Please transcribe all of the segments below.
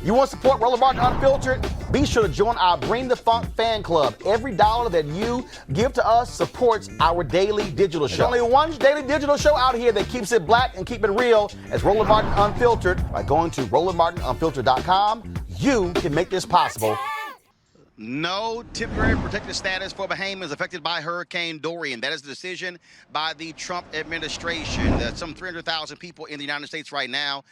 You want to support Roland Martin Unfiltered? Be sure to join our Bring the Funk fan club. Every dollar that you give to us supports our daily digital show. There's only one daily digital show out here that keeps it black and keep it real as Roland Martin Unfiltered. By going to RolandMartinUnfiltered.com, you can make this possible. No temporary protected status for Bahamians affected by Hurricane Dorian. That is the decision by the Trump administration. Some 300,000 people in the United States right now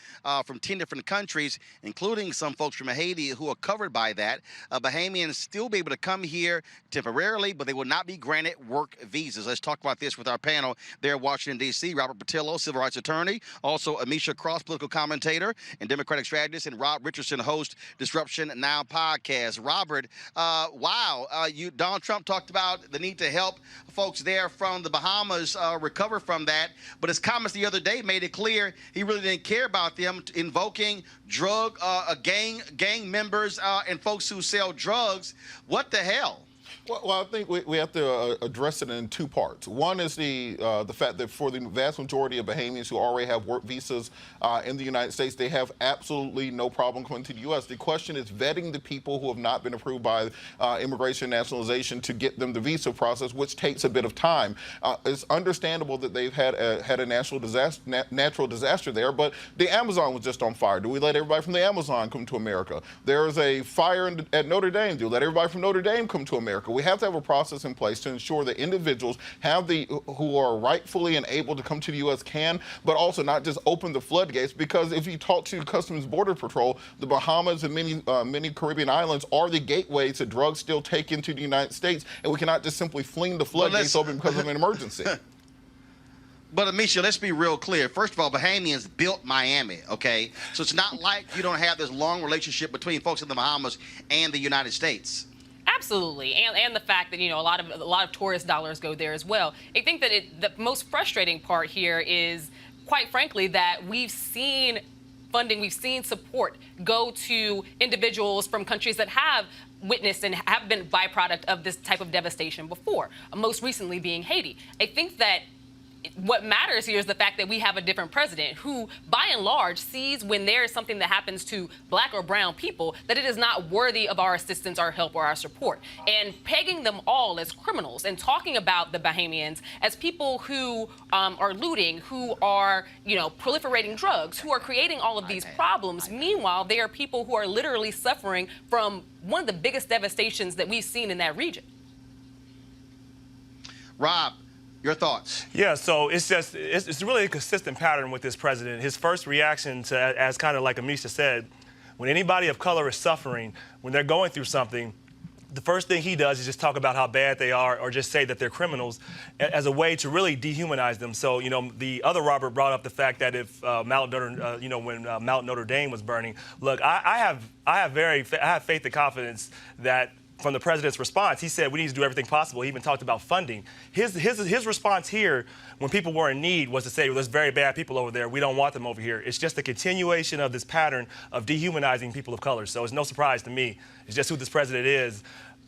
from 10 different countries, including some folks from Haiti who are covered by that. Bahamians still be able to come here temporarily, but they will not be granted work visas. Let's talk about this with our panel there in Washington, D.C. Robert Patillo, civil rights attorney, also Amisha Cross, political commentator and Democratic strategist, and Rob Richardson, host Disruption Now podcast. Robert, Donald Trump talked about the need to help folks there from the Bahamas recover from that, but his comments the other day made it clear he really didn't care about them invoking gang members and folks who sell drugs. What the hell? Well, I think we have to address it in two parts. One is the fact that for the vast majority of Bahamians who already have work visas in the United States, they have absolutely no problem coming to the U.S. The question is vetting the people who have not been approved by Immigration and Nationalization to get them the visa process, which takes a bit of time. It's understandable that they've had a natural disaster there, but the Amazon was just on fire. Do we let everybody from the Amazon come to America? There's a fire at Notre Dame. Do we let everybody from Notre Dame come to America? We have to have a process in place to ensure that individuals who are rightfully and able to come to the U.S. can, but also not just open the floodgates, because if you talk to Customs Border Patrol, the Bahamas and many Caribbean islands are the gateway to drugs still taken to the United States, and we cannot just simply fling the floodgates open because of an emergency. But, Amisha, let's be real clear. First of all, Bahamians built Miami, okay? So it's not like you don't have this long relationship between folks in the Bahamas and the United States. Absolutely, and the fact that a lot of tourist dollars go there as well. I think that the most frustrating part here is, quite frankly, that we've seen funding, we've seen support go to individuals from countries that have witnessed and have been byproduct of this type of devastation before, most recently being Haiti. I think that what matters here is the fact that we have a different president who, by and large, sees when there is something that happens to black or brown people that it is not worthy of our assistance, our help, or our support. And pegging them all as criminals and talking about the Bahamians as people who are looting, who are, proliferating drugs, who are creating all of these problems. Meanwhile, they are people who are literally suffering from one of the biggest devastations that we've seen in that region. Rob, your thoughts? Yeah, so it's really a consistent pattern with this president. His first reaction to, as kind of like Amisha said, when anybody of color is suffering, when they're going through something, the first thing he does is just talk about how bad they are or just say that they're criminals as a way to really dehumanize them. So, the other Robert brought up the fact that if when Mount Notre Dame was burning, look, I have faith and confidence that from the president's response, he said we need to do everything possible. He even talked about funding. His response here, when people were in need, was to say, well, there's very bad people over there. We don't want them over here. It's just a continuation of this pattern of dehumanizing people of color. So it's no surprise to me. It's just who this president is.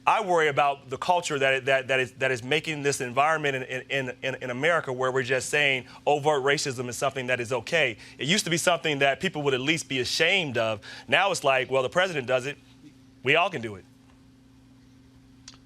I worry about the culture that is making this environment in America where we're just saying overt racism is something that is okay. It used to be something that people would at least be ashamed of. Now it's like, well, the president does it. We all can do it.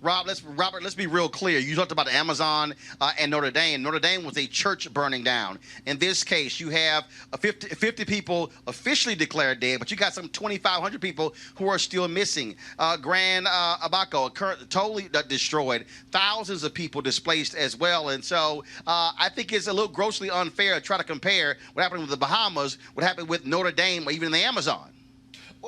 Robert, let's be real clear. You talked about Amazon and Notre Dame. Notre Dame was a church burning down. In this case, you have 50 people officially declared dead, but you got some 2,500 people who are still missing. Grand Abaco, totally destroyed. Thousands of people displaced as well. And so I think it's a little grossly unfair to try to compare what happened with the Bahamas, what happened with Notre Dame, or even the Amazon.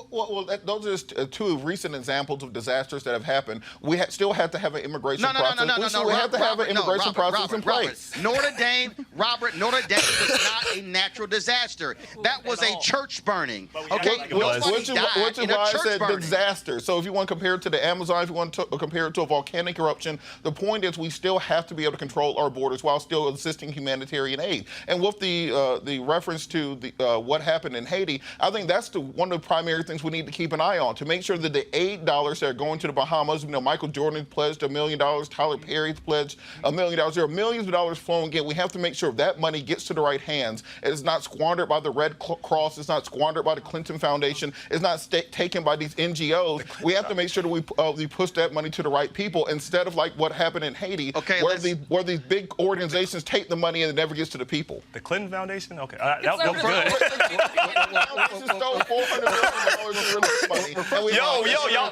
Well, those are just two recent examples of disasters that have happened. We still have to have an immigration process. We have to have an immigration process in place. Notre Dame was not a natural disaster. That was a church burning. Okay, which is why I said disaster. So if you want to compare it to the Amazon, if you want to compare it to a volcanic eruption, the point is we still have to be able to control our borders while still assisting humanitarian aid. And with the reference to what happened in Haiti, I think that's one of the primary very things we need to keep an eye on to make sure that the aid dollars that are going to the Bahamas, Michael Jordan pledged $1 million, Tyler Perry's pledged $1 million. There are millions of dollars flowing in. We have to make sure that money gets to the right hands. It is not squandered by the Red Cross. It's not squandered by the Clinton Foundation. It's not taken by these NGOs. We have to make sure that we push that money to the right people instead of like what happened in Haiti, where these big organizations take the money and it never gets to the people. The Clinton Foundation? Okay. That was good.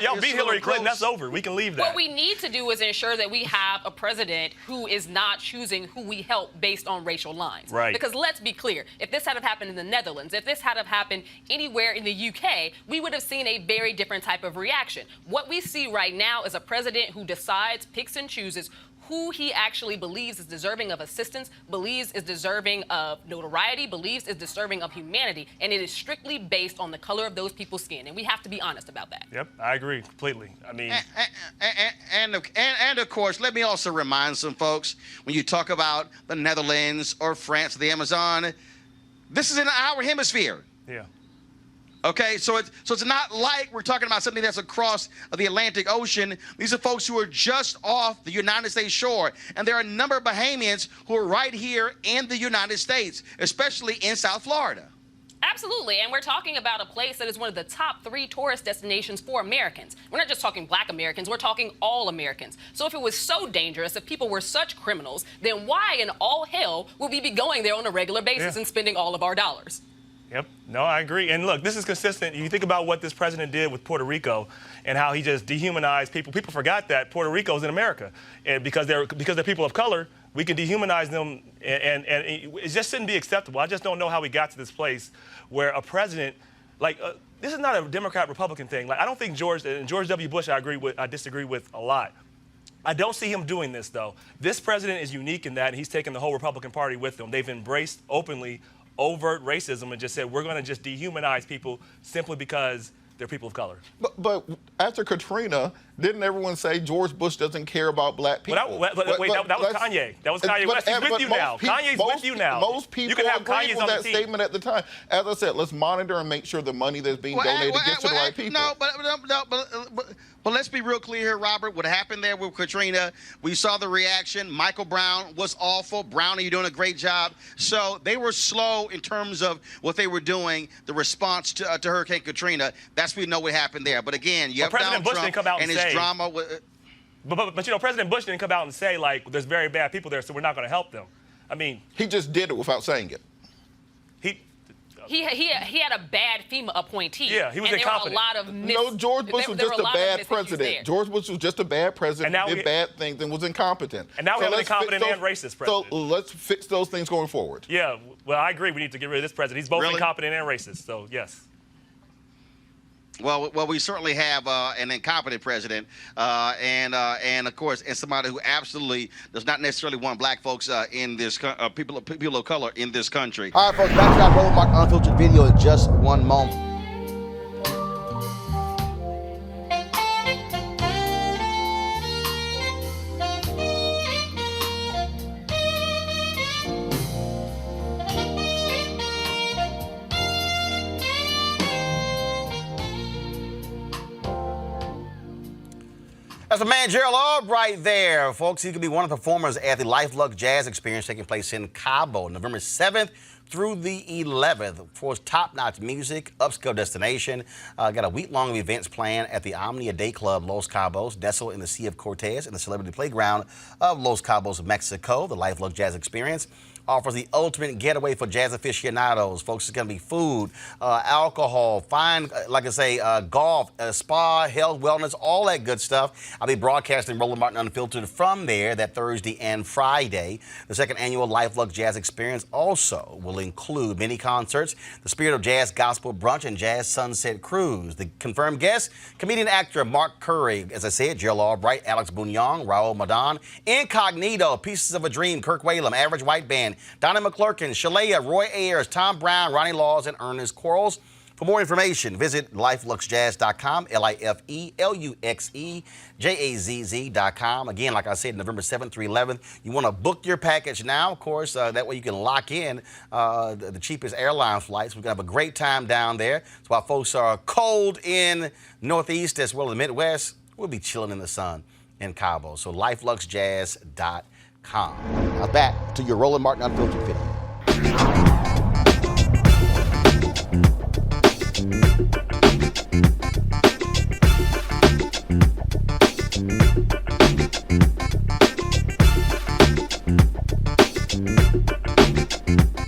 Y'all beat Hillary Clinton. That's over. We can leave that. What we need to do is ensure that we have a president who is not choosing who we help based on racial lines. Right. Because let's be clear, if this had happened in the Netherlands, if this had happened anywhere in the UK, we would have seen a very different type of reaction. What we see right now is a president who decides, picks and chooses who he actually believes is deserving of assistance, believes is deserving of notoriety, believes is deserving of humanity, and it is strictly based on the color of those people's skin, and we have to be honest about that. Yep, I agree completely. I mean, and of course, let me also remind some folks, when you talk about the Netherlands or France, the Amazon, this is in our hemisphere. Yeah. Okay, so it's not like we're talking about something that's across the Atlantic Ocean. These are folks who are just off the United States shore. And there are a number of Bahamians who are right here in the United States, especially in South Florida. Absolutely, and we're talking about a place that is one of the top 3 tourist destinations for Americans. We're not just talking black Americans, we're talking all Americans. So if it was so dangerous, if people were such criminals, then why in all hell would we be going there on a regular basis and spending all of our dollars? Yep. No, I agree. And look, this is consistent. You think about what this president did with Puerto Rico and how he just dehumanized people. People forgot that Puerto Rico is in America. And because they're people of color, we can dehumanize them, and it just shouldn't be acceptable. I just don't know how we got to this place where a president, this is not a Democrat-Republican thing. Like, I don't think George W. Bush I disagree with a lot. I don't see him doing this, though. This president is unique in that, and he's taken the whole Republican Party with him. They've embraced openly overt racism and just said, we're going to just dehumanize people simply because they're people of color. But after Katrina, didn't everyone say George Bush doesn't care about black people? Wait, that was Kanye. That was Kanye West. He's with you now. Kanye's with you now. Most people you can have agreed Kanye's with on that the team. statement at the time. As I said, let's monitor and make sure the money that's being donated gets to the right people. But let's be real clear here, Robert. What happened there with Katrina, we saw the reaction. Michael Brown was awful. Brownie, you're doing a great job. So they were slow in terms of what they were doing, the response to Hurricane Katrina. That's we know what happened there. But again, you have President Bush didn't come out and his say, drama. But President Bush didn't come out and say, like, there's very bad people there, so we're not going to help them. I mean, he just did it without saying it. He had a bad FEMA appointee. Yeah, he was incompetent. No, George Bush was just a bad president. George Bush was just a bad president, did bad things, and was incompetent. And now we have an incompetent and racist president. So let's fix those things going forward. Yeah, well, I agree. We need to get rid of this president. He's both incompetent and racist, so yes. Well, we certainly have an incompetent president, and of course, and somebody who absolutely does not necessarily want black folks in this people of color in this country. All right, folks, back to our Roland Martin Unfiltered video in just one moment. That's the man, Gerald Albright there, folks. He could be one of the performers at the Luxe Jazz experience taking place in Cabo, November 7th through the 11th. For top-notch music, upscale destination. Got a week-long of events planned at the Omnia Day Club, Los Cabos, nestled in the Sea of Cortez and the celebrity playground of Los Cabos, Mexico. The Luxe Jazz experience offers the ultimate getaway for jazz aficionados. Folks, it's going to be food, alcohol, fine, like I say, golf, spa, health, wellness, all that good stuff. I'll be broadcasting Roland Martin Unfiltered from there that Thursday and Friday. The second annual Luxe Jazz experience also will include mini concerts, the Spirit of Jazz Gospel Brunch, and Jazz Sunset Cruise. The confirmed guests, comedian actor Mark Curry, as I said, Gerald Albright, Alex Bunyong, Raul Madan, Incognito, Pieces of a Dream, Kirk Whalum, Average White Band, Donnie McClurkin, Shalea, Roy Ayers, Tom Brown, Ronnie Laws, and Ernest Quarles. For more information, visit lifeluxejazz.com, LifeluxeJazz.com. Again, like I said, November 7th through 11th. You want to book your package now, of course. That way you can lock in the cheapest airline flights. We're going to have a great time down there. That's why folks are cold in Northeast as well as the Midwest. We'll be chilling in the sun in Cabo. So lifeluxejazz.com. Now back to your Roland Martin Unfiltered video.